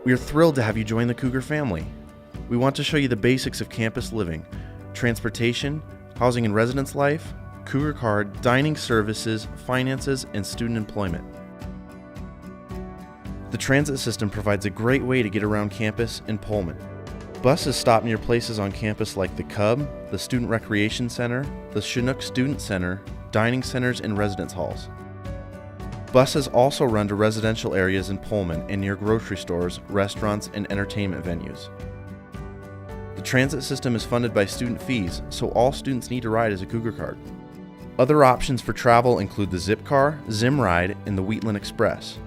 We are thrilled to have you join the Cougar family. We want to show you the basics of campus living, transportation, housing and residence life, Cougar Card, dining services, finances, and student employment. The transit system provides a great way to get around campus in Pullman. Buses stop near places on campus like the Cub, the Student Recreation Center, the Chinook Student Center, dining centers, and residence halls. Buses also run to residential areas in Pullman and near grocery stores, restaurants, and entertainment venues. The transit system is funded by student fees, so all students need to ride as a Cougar Card. Other options for travel include the Zip Car, Zimride, and the Wheatland Express.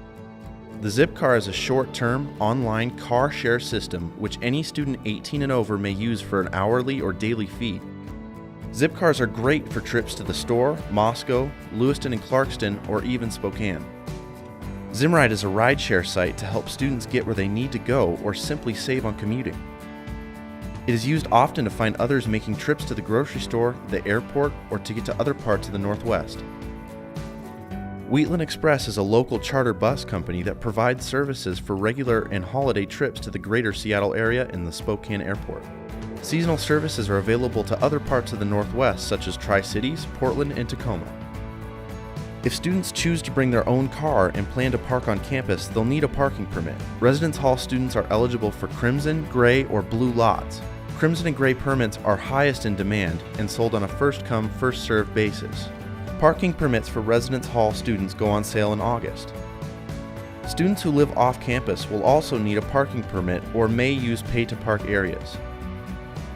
The Zip Car is a short-term, online car share system which any student 18 and over may use for an hourly or daily fee. Zip Cars are great for trips to the store, Moscow, Lewiston and Clarkston, or even Spokane. Zimride is a rideshare site to help students get where they need to go or simply save on commuting. It is used often to find others making trips to the grocery store, the airport, or to get to other parts of the Northwest. Wheatland Express is a local charter bus company that provides services for regular and holiday trips to the greater Seattle area and the Spokane Airport. Seasonal services are available to other parts of the Northwest, such as Tri-Cities, Portland, and Tacoma. If students choose to bring their own car and plan to park on campus, they'll need a parking permit. Residence Hall students are eligible for crimson, gray, or blue lots. Crimson and gray permits are highest in demand and sold on a first-come, first-served basis. Parking permits for Residence Hall students go on sale in August. Students who live off campus will also need a parking permit or may use pay-to-park areas.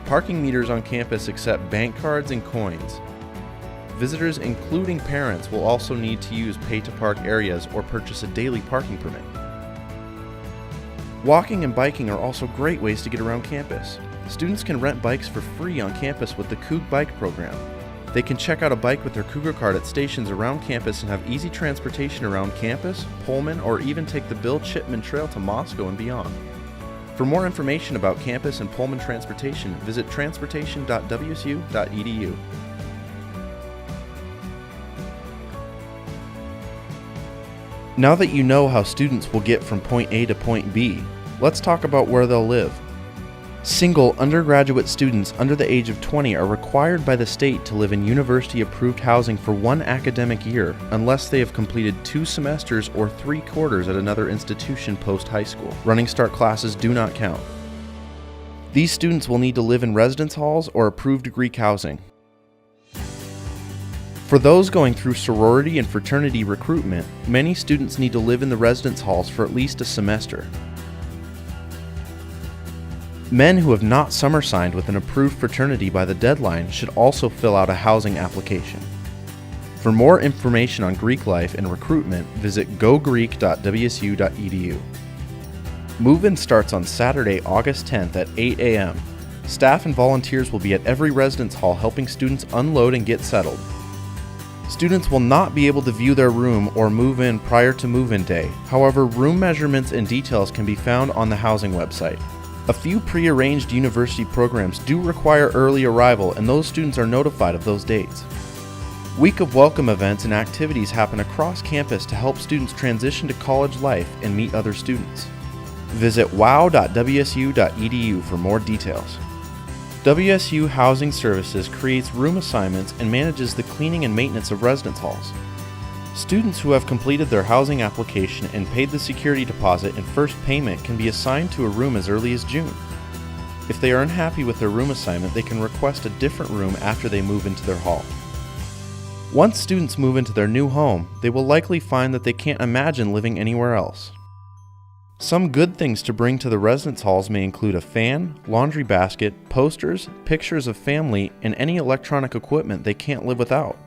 Parking meters on campus accept bank cards and coins. Visitors, including parents, will also need to use pay-to-park areas or purchase a daily parking permit. Walking and biking are also great ways to get around campus. Students can rent bikes for free on campus with the Coug Bike program. They can check out a bike with their Cougar Card at stations around campus and have easy transportation around campus, Pullman, or even take the Bill Chipman Trail to Moscow and beyond. For more information about campus and Pullman transportation, visit transportation.wsu.edu. Now that you know how students will get from point A to point B, let's talk about where they'll live. Single undergraduate students under the age of 20 are required by the state to live in university-approved housing for 1 academic year unless they have completed 2 semesters or 3 quarters at another institution post-high school. Running start classes do not count. These students will need to live in residence halls or approved Greek housing. For those going through sorority and fraternity recruitment, many students need to live in the residence halls for at least a semester. Men who have not summer signed with an approved fraternity by the deadline should also fill out a housing application. For more information on Greek life and recruitment, visit gogreek.wsu.edu. Move-in starts on Saturday, August 10th at 8 a.m. Staff and volunteers will be at every residence hall helping students unload and get settled. Students will not be able to view their room or move in prior to move-in day. However, room measurements and details can be found on the housing website. A few pre-arranged university programs do require early arrival, and those students are notified of those dates. Week of Welcome events and activities happen across campus to help students transition to college life and meet other students. Visit wow.wsu.edu for more details. WSU Housing Services creates room assignments and manages the cleaning and maintenance of residence halls. Students who have completed their housing application and paid the security deposit and first payment can be assigned to a room as early as June. If they are unhappy with their room assignment, they can request a different room after they move into their hall. Once students move into their new home, they will likely find that they can't imagine living anywhere else. Some good things to bring to the residence halls may include a fan, laundry basket, posters, pictures of family, and any electronic equipment they can't live without.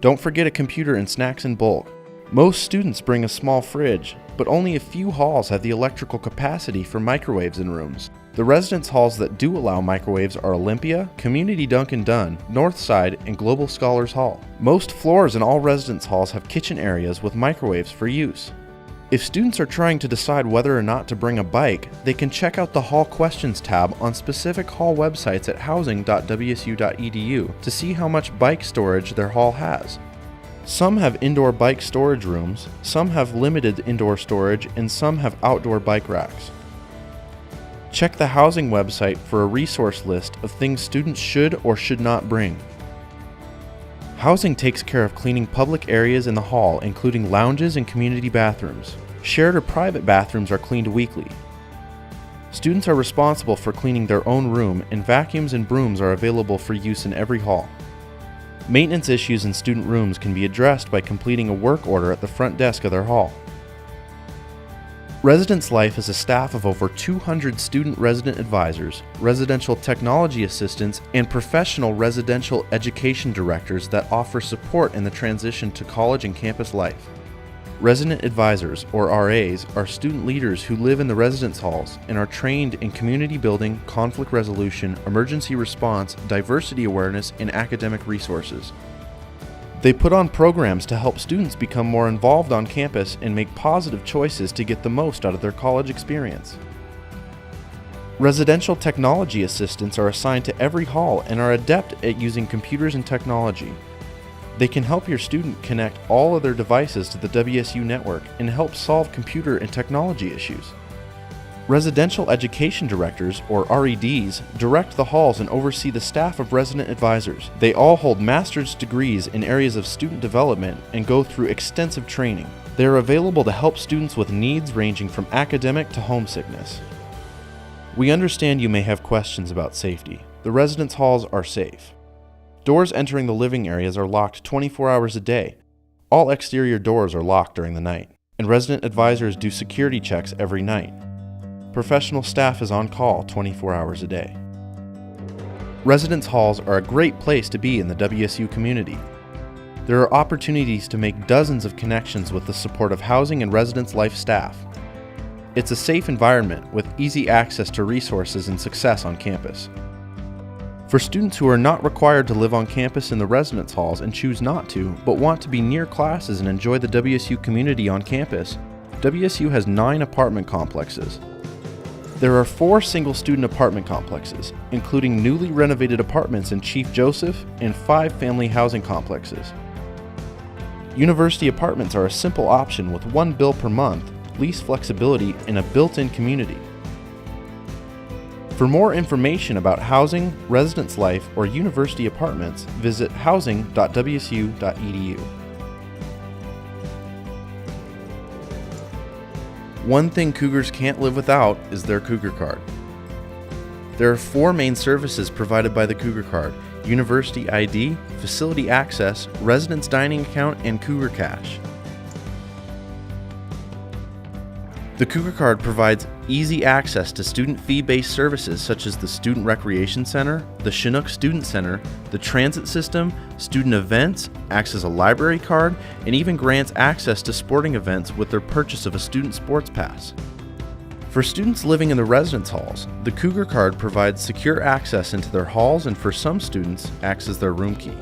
Don't forget a computer and snacks in bulk. Most students bring a small fridge, but only a few halls have the electrical capacity for microwaves in rooms. The residence halls that do allow microwaves are Olympia, Community Duncan Dunn, Northside, and Global Scholars Hall. Most floors in all residence halls have kitchen areas with microwaves for use. If students are trying to decide whether or not to bring a bike, they can check out the Hall Questions tab on specific hall websites at housing.wsu.edu to see how much bike storage their hall has. Some have indoor bike storage rooms, some have limited indoor storage, and some have outdoor bike racks. Check the housing website for a resource list of things students should or should not bring. Housing takes care of cleaning public areas in the hall, including lounges and community bathrooms. Shared or private bathrooms are cleaned weekly. Students are responsible for cleaning their own room, and vacuums and brooms are available for use in every hall. Maintenance issues in student rooms can be addressed by completing a work order at the front desk of their hall. Residence Life is a staff of over 200 student resident advisors, residential technology assistants, and professional residential education directors that offer support in the transition to college and campus life. Resident advisors, or RAs, are student leaders who live in the residence halls and are trained in community building, conflict resolution, emergency response, diversity awareness, and academic resources. They put on programs to help students become more involved on campus and make positive choices to get the most out of their college experience. Residential technology assistants are assigned to every hall and are adept at using computers and technology. They can help your student connect all of their devices to the WSU network and help solve computer and technology issues. Residential education directors, or REDs, direct the halls and oversee the staff of resident advisors. They all hold master's degrees in areas of student development and go through extensive training. They are available to help students with needs ranging from academic to homesickness. We understand you may have questions about safety. The residence halls are safe. Doors entering the living areas are locked 24 hours a day. All exterior doors are locked during the night, and resident advisors do security checks every night. Professional staff is on call 24 hours a day. Residence halls are a great place to be in the WSU community. There are opportunities to make dozens of connections with the support of housing and residence life staff. It's a safe environment with easy access to resources and success on campus. For students who are not required to live on campus in the residence halls and choose not to, but want to be near classes and enjoy the WSU community on campus, WSU has 9 apartment complexes. There are 4 single-student apartment complexes, including newly renovated apartments in Chief Joseph and 5 family housing complexes. University apartments are a simple option with 1 bill per month, lease flexibility, and a built-in community. For more information about housing, residence life, or university apartments, visit housing.wsu.edu. One thing Cougars can't live without is their Cougar Card. There are 4 main services provided by the Cougar Card: University ID, Facility Access, Residence Dining Account, and Cougar CASH. The Cougar Card provides easy access to student fee-based services such as the Student Recreation Center, the Chinook Student Center, the transit system, student events, acts as a library card, and even grants access to sporting events with their purchase of a student sports pass. For students living in the residence halls, the Cougar Card provides secure access into their halls, and for some students, acts as their room key.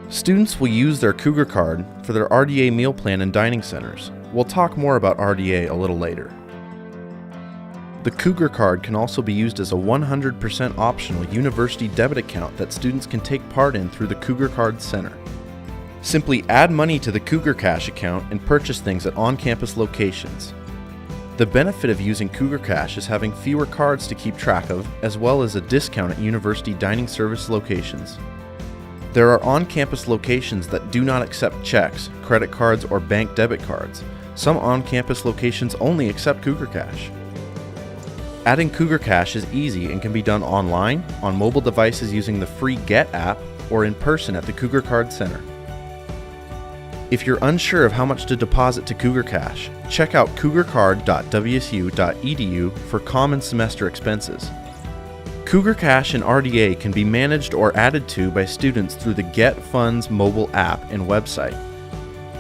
Students will use their Cougar Card for their RDA meal plan and dining centers. We'll talk more about RDA a little later. The Cougar Card can also be used as a 100% optional university debit account that students can take part in through the Cougar Card Center. Simply add money to the Cougar Cash account and purchase things at on-campus locations. The benefit of using Cougar Cash is having fewer cards to keep track of, as well as a discount at university dining service locations. There are on-campus locations that do not accept checks, credit cards, or bank debit cards. Some on-campus locations only accept Cougar Cash. Adding Cougar Cash is easy and can be done online, on mobile devices using the free Get app, or in person at the Cougar Card Center. If you're unsure of how much to deposit to Cougar Cash, check out cougarcard.wsu.edu for common semester expenses. Cougar Cash and RDA can be managed or added to by students through the Get Funds mobile app and website.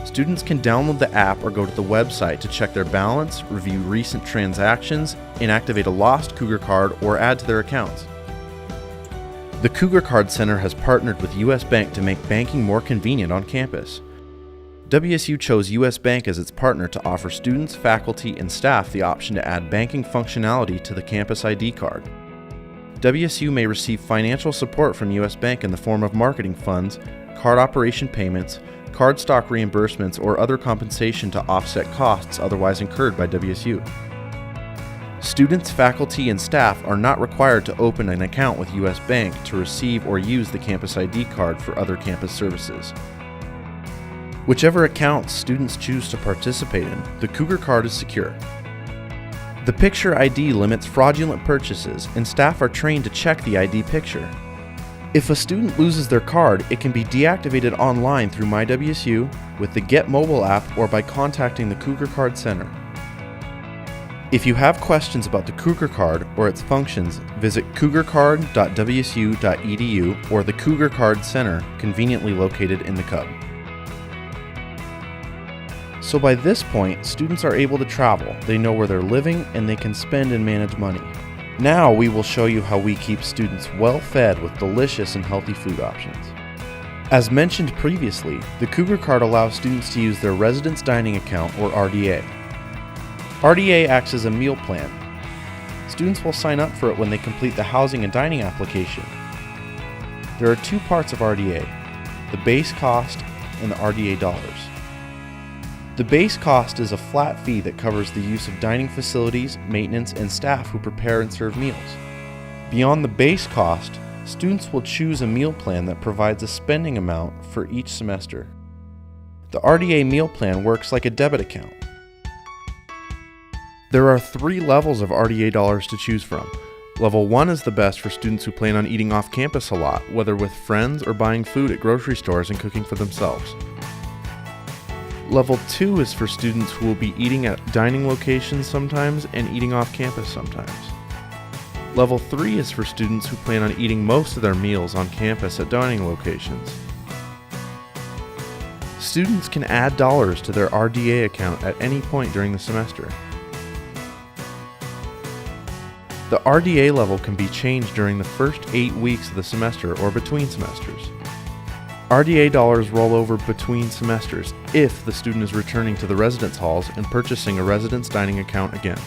Students can download the app or go to the website to check their balance, review recent transactions, and activate a lost Cougar Card or add to their accounts. The Cougar Card Center has partnered with US Bank to make banking more convenient on campus. WSU chose US Bank as its partner to offer students, faculty, and staff the option to add banking functionality to the campus ID card. WSU may receive financial support from US Bank in the form of marketing funds, card operation payments, card stock reimbursements, or other compensation to offset costs otherwise incurred by WSU. Students, faculty, and staff are not required to open an account with U.S. Bank to receive or use the campus ID card for other campus services. Whichever account students choose to participate in, the Cougar card is secure. The picture ID limits fraudulent purchases, and staff are trained to check the ID picture. If a student loses their card, it can be deactivated online through MyWSU, with the Get Mobile app, or by contacting the Cougar Card Center. If you have questions about the Cougar card or its functions, visit cougarcard.wsu.edu or the Cougar Card Center, conveniently located in the Cub. So by this point, students are able to travel, they know where they're living, and they can spend and manage money. Now we will show you how we keep students well fed with delicious and healthy food options. As mentioned previously, the Cougar card allows students to use their residence dining account, or RDA. RDA acts as a meal plan. Students will sign up for it when they complete the housing and dining application. There are two parts of RDA, the base cost and the RDA dollars. The base cost is a flat fee that covers the use of dining facilities, maintenance, and staff who prepare and serve meals. Beyond the base cost, students will choose a meal plan that provides a spending amount for each semester. The RDA meal plan works like a debit account. There are 3 levels of RDA dollars to choose from. Level 1 is the best for students who plan on eating off campus a lot, whether with friends or buying food at grocery stores and cooking for themselves. Level 2 is for students who will be eating at dining locations sometimes and eating off campus sometimes. Level 3 is for students who plan on eating most of their meals on campus at dining locations. Students can add dollars to their RDA account at any point during the semester. The RDA level can be changed during the first 8 weeks of the semester or between semesters. RDA dollars roll over between semesters if the student is returning to the residence halls and purchasing a residence dining account again.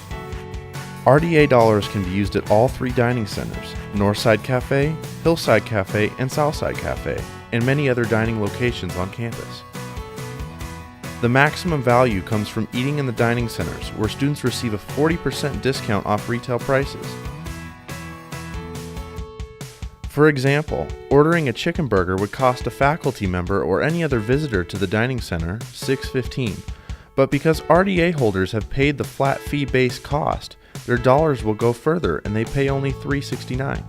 RDA dollars can be used at all 3 dining centers, Northside Cafe, Hillside Cafe, and Southside Cafe, and many other dining locations on campus. The maximum value comes from eating in the dining centers, where students receive a 40% discount off retail prices. For example, ordering a chicken burger would cost a faculty member or any other visitor to the dining center $6.15, but because RDA holders have paid the flat fee base cost, their dollars will go further and they pay only $3.69.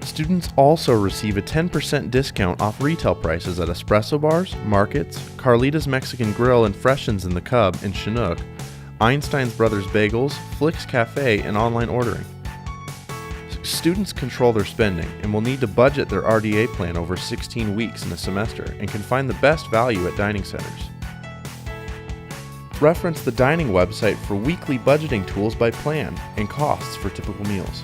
Students also receive a 10% discount off retail prices at espresso bars, markets, Carlita's Mexican Grill and Freshens in the Cub in Chinook, Einstein's Brothers Bagels, Flick's Cafe, and online ordering. Students control their spending and will need to budget their RDA plan over 16 weeks in a semester and can find the best value at dining centers. Reference the dining website for weekly budgeting tools by plan and costs for typical meals.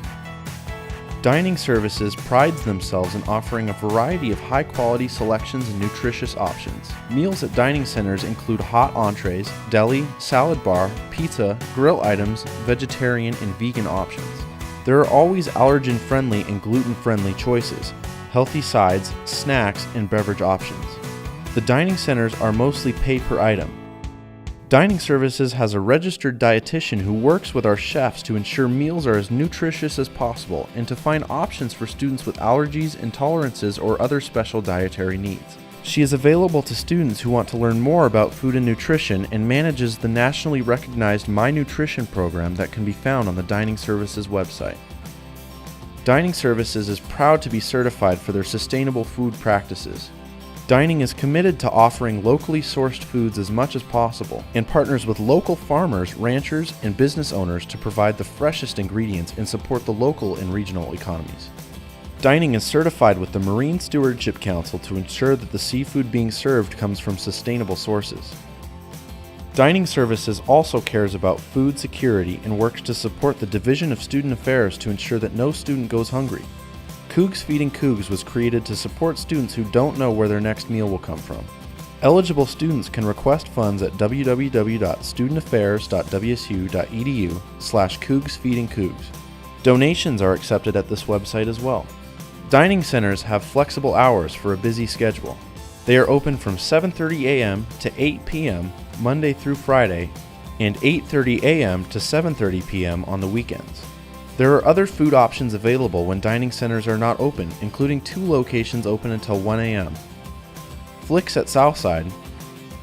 Dining Services prides themselves in offering a variety of high-quality selections and nutritious options. Meals at dining centers include hot entrees, deli, salad bar, pizza, grill items, vegetarian and vegan options. There are always allergen-friendly and gluten-friendly choices, healthy sides, snacks, and beverage options. The dining centers are mostly pay per item. Dining Services has a registered dietitian who works with our chefs to ensure meals are as nutritious as possible and to find options for students with allergies, intolerances, or other special dietary needs. She is available to students who want to learn more about food and nutrition and manages the nationally recognized My Nutrition program that can be found on the Dining Services website. Dining Services is proud to be certified for their sustainable food practices. Dining is committed to offering locally sourced foods as much as possible and partners with local farmers, ranchers, and business owners to provide the freshest ingredients and support the local and regional economies. Dining is certified with the Marine Stewardship Council to ensure that the seafood being served comes from sustainable sources. Dining Services also cares about food security and works to support the Division of Student Affairs to ensure that no student goes hungry. Cougs Feeding Cougs was created to support students who don't know where their next meal will come from. Eligible students can request funds at www.studentaffairs.wsu.edu/cougsfeedingcougs. Donations are accepted at this website as well. Dining centers have flexible hours for a busy schedule. They are open from 7:30 a.m. to 8 p.m. Monday through Friday and 8:30 a.m. to 7:30 p.m. on the weekends. There are other food options available when dining centers are not open, including 2 locations open until 1 a.m. Flicks at Southside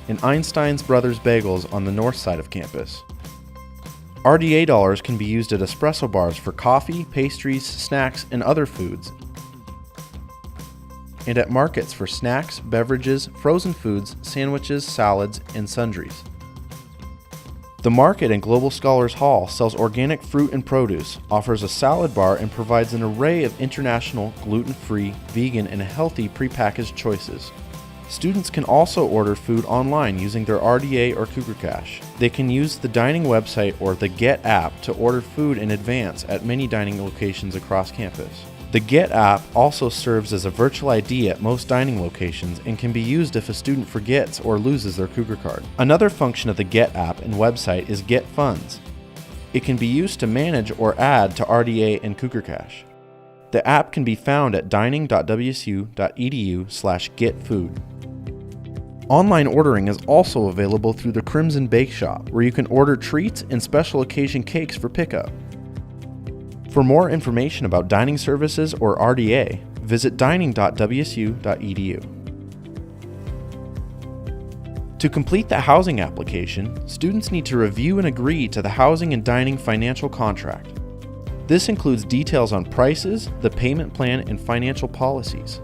and Einstein's Brothers Bagels on the north side of campus. RDA dollars can be used at espresso bars for coffee, pastries, snacks, and other foods, and at markets for snacks, beverages, frozen foods, sandwiches, salads, and sundries. The market in Global Scholars Hall sells organic fruit and produce, offers a salad bar, and provides an array of international, gluten-free, vegan, and healthy prepackaged choices. Students can also order food online using their RDA or Cougar CASH. They can use the dining website or the Get app to order food in advance at many dining locations across campus. The Get app also serves as a virtual ID at most dining locations and can be used if a student forgets or loses their Cougar card. Another function of the Get app and website is Get Funds. It can be used to manage or add to RDA and Cougar CASH. The app can be found at dining.wsu.edu/getfood. Online ordering is also available through the Crimson Bake Shop, where you can order treats and special occasion cakes for pickup. For more information about dining services or RDA, visit dining.wsu.edu. To complete the housing application, students need to review and agree to the housing and dining financial contract. This includes details on prices, the payment plan, and financial policies.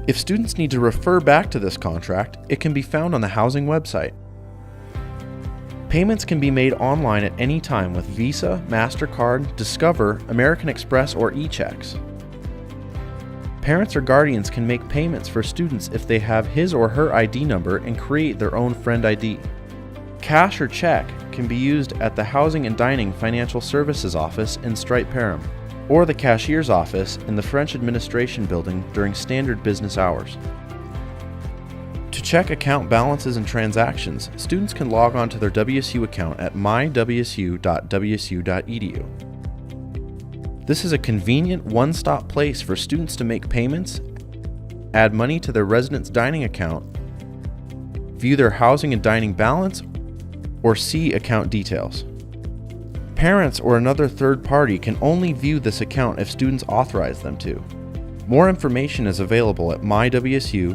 If students need to refer back to this contract, it can be found on the housing website. Payments can be made online at any time with Visa, MasterCard, Discover, American Express, or e-checks. Parents or guardians can make payments for students if they have his or her ID number and create their own friend ID. Cash or check can be used at the Housing and Dining Financial Services Office in Stripe Parham, or the Cashier's Office in the French Administration Building during standard business hours. To check account balances and transactions, students can log on to their WSU account at mywsu.wsu.edu. This is a convenient one-stop place for students to make payments, add money to their residence dining account, view their housing and dining balance, or see account details. Parents or another third party can only view this account if students authorize them to. More information is available at mywsu.wsu.edu.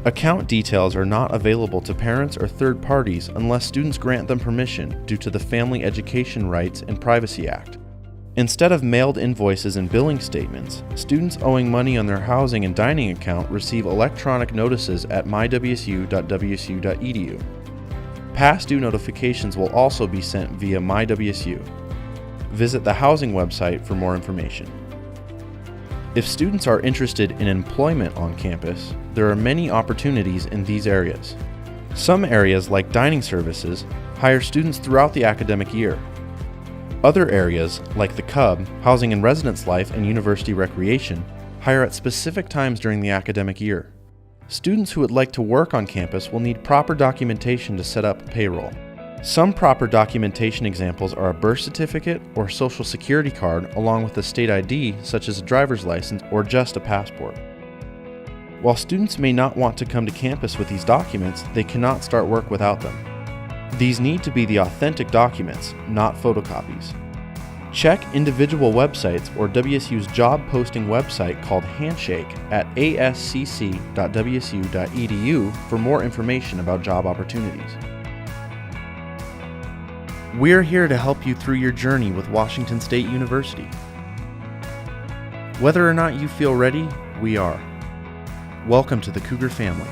Account details are not available to parents or third parties unless students grant them permission due to the Family Education Rights and Privacy Act. Instead of mailed invoices and billing statements, students owing money on their housing and dining account receive electronic notices at mywsu.wsu.edu. Past due notifications will also be sent via MyWSU. Visit the housing website for more information. If students are interested in employment on campus, there are many opportunities in these areas. Some areas, like dining services, hire students throughout the academic year. Other areas, like the CUB, Housing and Residence Life and University Recreation, hire at specific times during the academic year. Students who would like to work on campus will need proper documentation to set up payroll. Some proper documentation examples are a birth certificate or social security card along with a state ID such as a driver's license or just a passport. While students may not want to come to campus with these documents, they cannot start work without them. These need to be the authentic documents, not photocopies. Check individual websites or WSU's job posting website called Handshake at ascc.wsu.edu for more information about job opportunities. We're here to help you through your journey with Washington State University. Whether or not you feel ready, we are. Welcome to the Cougar family.